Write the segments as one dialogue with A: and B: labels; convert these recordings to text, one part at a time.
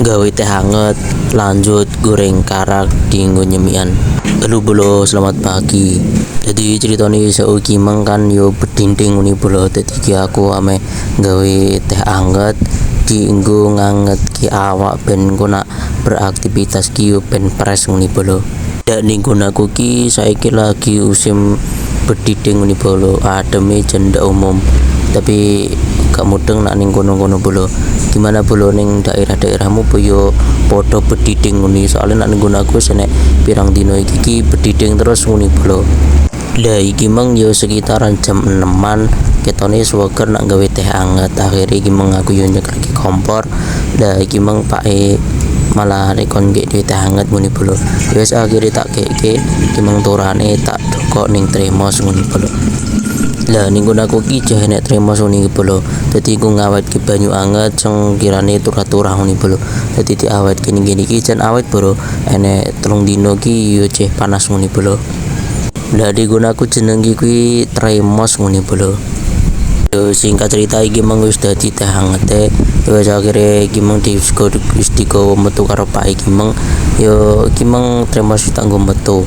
A: gawe teh hangat, lanjut goreng karak dienggo nyemian. Halo bolo, selamat pagi. Jadi ceritanya seuki mang kan yo bedinding ngene bolo. Dadi aku ame gawe teh hangat dienggo nganget ki awak ben engko nak beraktivitas ki yo ben fresh ngene bolo. Dak ning aku ki saiki lagi musim bedinding ngene bolo. Ademe jenda umum. Tapi gak mudeng nak ning kono-kono bolo. Gimana bolo ning daerah-daerahmu boyo podo bediding ngene soalnya nak ning aku senek pirang dino iki bediding terus ngene bolo. Lah iki mang yo sekitaran jam 6-an ketone suweger nak gawe teh anget. Akhire iki mang aku yo nyekreki kompor. Lah iki mang pake malah rekon gek teh hangat ngene bolo. Wis akhire tak keke iki mang turane tak dokok ning tremos ngene bolo. Lah ning aku ki jeh nek tremos ngene bolo. Dadi ku ngawetke banyu anget sing kirane turah-turah ngene bolo. Dadi diawetke ning kene iki jan awet boro. Enek 3 dino ki yo jeh panas ngene bolo. Lah di aku jeneng kuwi tremos ngene bolo. Yo singkat cerita iki mang wis dadi teh hangat wis akhire iki mang wis digawa metu karo Pak iki mang yo iki mang tremos ditanggo metu.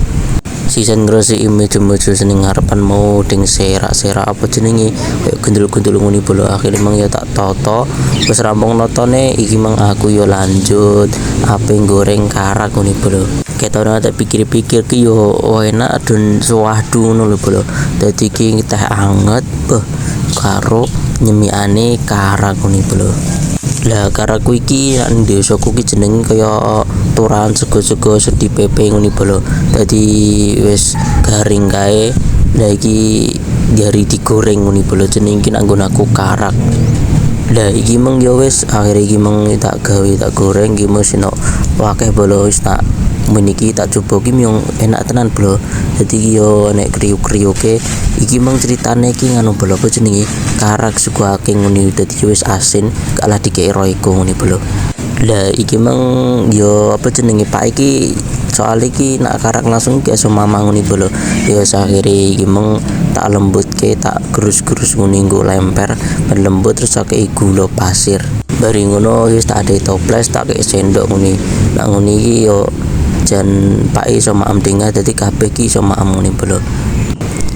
A: Sisen ngresiki meja-meja seneng ngarepan mau ding serak-serak apa jenenge koyo gundul-gundul ngene bolo. Akhire mang ya tak toto wis rampung notone iki mang aku yo lanjut ape goreng karak ngene bolo. Ketone tak pikir-pikir ki yo enak dan suwadu ngono lho bolo. Dadi ki teh anget karo nyemiane karak ngene bolo. Lah karak iki nang desaku ki jenenge kaya turahan sego-sego sedi pepe ngene bolo. Dadi wis garing kae. Lah iki dari digoreng ngene bolo jenenge iki nang aku karak. Lah iki meng yo wis akhire iki meng tak gawe tak goreng iki mesti nok akeh bolo wis tak meniki tak coba ki yang enak tenan bro. Jadi yo nek kriuk-kriuke iki meng ceritane iki nganu bro apa jenenge karak suku akeh ngene dadi wis asin gak lah dikei roiko ngene bro. Lah iki meng yo apa jenenge Pak iki soal iki nak karak langsung ke mamang ngene bro. Yo akhire iki meng tak lembutke tak gerus-gerus ngene nggo lemper ben lembut terus akeh gula pasir. Bari ngono wis tak ade toples tak kei sendok ngene. Nak ngene iki yo jan Pak sama am tinggal dadi kabeh ki sama am ngene bolo.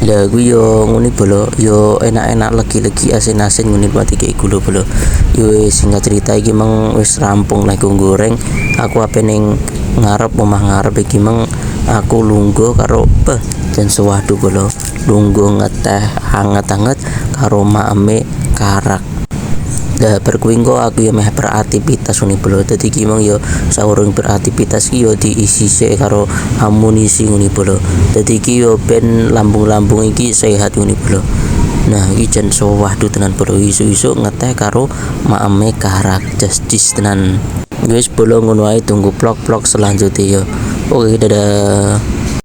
A: Lah kuwi yo ngene bolo, yo enak-enak legi-legi asin-asin ngene mati kayak gula bolo. Yo singkat cerita iki mang wis rampung lek goreng. Aku ape ning ngarep omah ngarep iki mang aku lungguh karo jan suwadu bolo. Lungguh ngeteh hangat-hangat karo maeme karak. Lah berkuingko aku ya meh beraktivitas ngene bolo. Dadi iki mang yo saurung beraktivitas ki yo diisi sik karo amunisi ngene bolo. Dadi iki yo ben lambung-lambung iki sehat ngene bolo. Nah iki jan suwadu tenan bolo, isu-isu ngeteh karo maeme karak justice tenan. Wis bolo ngono ae tunggu vlog-vlog selanjutnya yo. Oke dadah.